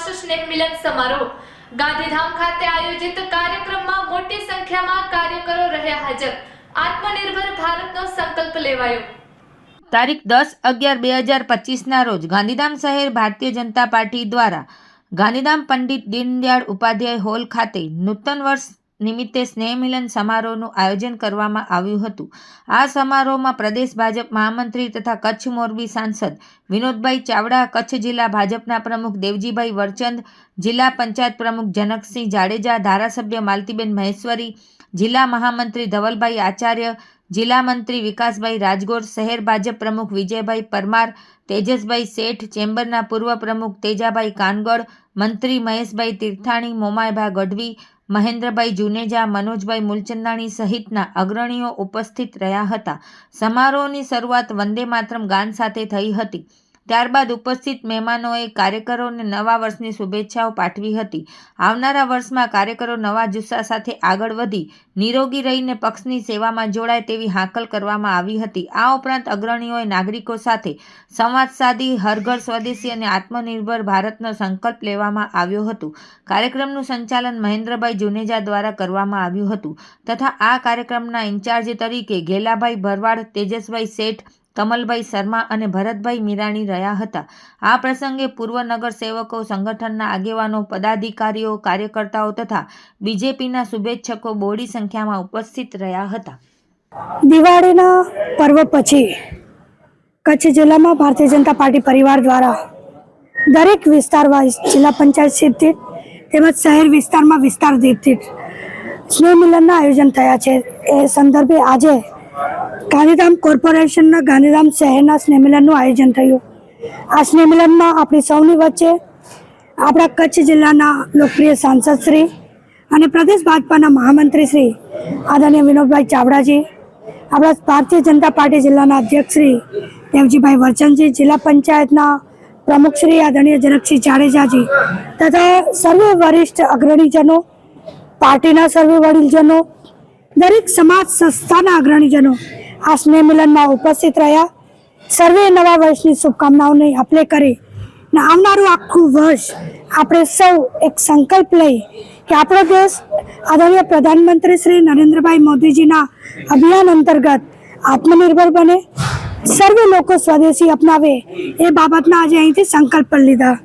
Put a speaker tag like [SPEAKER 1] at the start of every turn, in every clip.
[SPEAKER 1] વર્ષ સ્નેહ મિલન સમારોહ ગાંધીધામ ખાતે આયોજિત કાર્યક્રમમાં મોટી સંખ્યામાં કાર્યકરો રહ્યા હાજર। આત્મનિર્ભર ભારતનો સંકલ્પ લેવાયો।
[SPEAKER 2] તારીખ 10/11/2025 રોજ ગાંધીધામ શહેર ભારતીય જનતા પાર્ટી દ્વારા ગાંધીધામ પંડિત દીનદયાળ ઉપાધ્યાય હોલ ખાતે નૂતન વર્ષ નિમિત્તે સ્નેહ મિલન સમારોહનું આયોજન કરવામાં આવ્યું હતું। આ સમારોહમાં પ્રદેશ ભાજપ મહામંત્રી તથા કચ્છ મોરબી સાંસદ વિનોદભાઈ ચાવડા, કચ્છ જિલ્લા ભાજપના પ્રમુખ દેવજીભાઈ વરચંદ, જિલ્લા પંચાયત પ્રમુખ જનકસિંહ જાડેજા, ધારાસભ્ય માલતીબેન મહેશ્વરી, જિલ્લા મહામંત્રી ધવલભાઈ આચાર્ય, જિલ્લા મંત્રી વિકાસભાઈ રાજગોર, શહેર ભાજપ પ્રમુખ વિજયભાઈ પરમાર, તેજસભાઈ શેઠ, ચેમ્બરના પૂર્વ પ્રમુખ તેજાભાઈ કાનગડ, મંત્રી મહેશભાઈ તીર્થાણી, મોમાયભાઈ ગઢવી, મહેન્દ્રભાઈ જુનેજા, મનોજભાઈ મુલચંદાણી સહિતના અગ્રણીઓ ઉપસ્થિત રહ્યા હતા। સમારોહની શરૂઆત વંદે માતરમ ગાન સાથે થઈ હતી। ત્યારબાદ ઉપસ્થિત મહેમાનોએ કાર્યકરોને નવા વર્ષની શુભેચ્છાઓ પાઠવી હતી। આવનારા વર્ષમાં કાર્યકરો નવા જુસ્સા સાથે આગળ વધી નિરોગી રહીને પક્ષની સેવામાં જોડાય તેવી હાકલ કરવામાં આવી હતી। આ ઉપરાંત અગ્રણીઓએ નાગરિકો સાથે સંવાદ સાધી હર ઘર સ્વદેશી અને આત્મનિર્ભર ભારતનો સંકલ્પ લેવામાં આવ્યો હતો। કાર્યક્રમનું સંચાલન મહેન્દ્રભાઈ જુનેજા દ્વારા કરવામાં આવ્યું હતું તથા આ કાર્યક્રમના ઇન્ચાર્જ તરીકે ઘેલાભાઈ ભરવાડ, તેજસભાઈ શેઠ, કમલભાઈ શર્મા અને ભરતભાઈ મીરાણી રહ્યા હતા। આ પ્રસંગે પૂર્વ નગર સેવકો, સંગઠનના આગેવાનો, પદાધિકારીઓ, કાર્યકર્તાઓ તથા બીજેપીના શુભેચ્છકો બહોળી સંખ્યામાં ઉપસ્થિત રહ્યા હતા।
[SPEAKER 3] દિવાળીના પર્વ પછી કચ્છ જિલ્લામાં ભારતીય જનતા પાર્ટી પરિવાર દ્વારા દરેક વિસ્તાર વાઇઝ જિલ્લા પંચાયત સીટ તેમજ શહેર વિસ્તારમાં વિસ્તાર દીઠ સ્નેહ મિલનના આયોજન થયા છે। એ સંદર્ભે આજે ગાંધીધામ કોર્પોરેશનના ગાંધીધામ શહેરના સ્નેહ મિલનનું આયોજન થયું। આ સ્નેહ મિલનમાં આપણી સૌની વચ્ચે આપણા કચ્છ જિલ્લાના લોકપ્રિય સાંસદ શ્રી અને પ્રદેશ ભાજપાના મહામંત્રી શ્રી આદરણીય વિનોદભાઈ ચાવડાજી, આપણા ભારતીય જનતા પાર્ટી જિલ્લાના અધ્યક્ષ શ્રી દેવજીભાઈ વરચંદજી, જિલ્લા પંચાયતના પ્રમુખ શ્રી આદરણીય જનકસિંહ જાડેજાજી તથા સર્વે વરિષ્ઠ અગ્રણીજનો, પાર્ટીના સર્વે વડીલજનો, દરેક સમાજ સંસ્થાના અગ્રણીજનો આ સ્નેહ મિલનમાં ઉપસ્થિત રહ્યા। સર્વે નવા વર્ષની શુભકામનાઓને આપલે કરી ને આવનારું આખું વર્ષ આપણે સૌ એક સંકલ્પ લઈ કે આપણો દેશ આદરણીય પ્રધાનમંત્રી શ્રી નરેન્દ્રભાઈ મોદીજીના અભિયાન અંતર્ગત આત્મનિર્ભર બને, સર્વે લોકો સ્વદેશી અપનાવે એ બાબતના આજે અહીંથી સંકલ્પ પણ લીધા।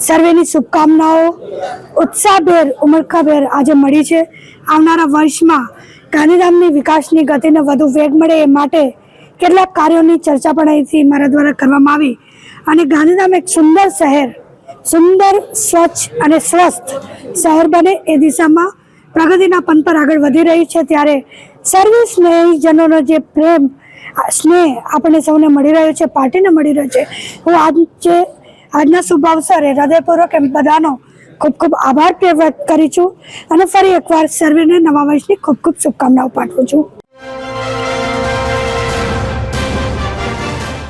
[SPEAKER 3] સર્વેની શુભકામનાઓ ઉત્સાહભેર, ઉમળકાભેર આજે મળી છે। આવનારા વર્ષમાં ગાંધીધામની વિકાસની ગતિને વધુ વેગ મળે એ માટે કેટલાક કાર્યોની ચર્ચા પણ અહીંથી મારા દ્વારા કરવામાં આવી અને ગાંધીધામ એક સુંદર શહેર, સુંદર, સ્વચ્છ અને સ્વસ્થ શહેર બને એ દિશામાં પ્રગતિના પંથ પર આગળ વધી રહી છે। ત્યારે સર્વે સ્નેહીજનોનો જે પ્રેમ, સ્નેહ આપણને સૌને મળી રહ્યો છે, પાર્ટીને મળી રહ્યો છે, હું આજના શુભ અવસરે હૃદયપૂર્વક એમ બધાનો ખૂબ ખૂબ આભાર વ્યક્ત કરું છું અને ફરી એકવાર સર્વેને નવા વર્ષની ખૂબ ખૂબ શુભકામનાઓ પાઠવું છું।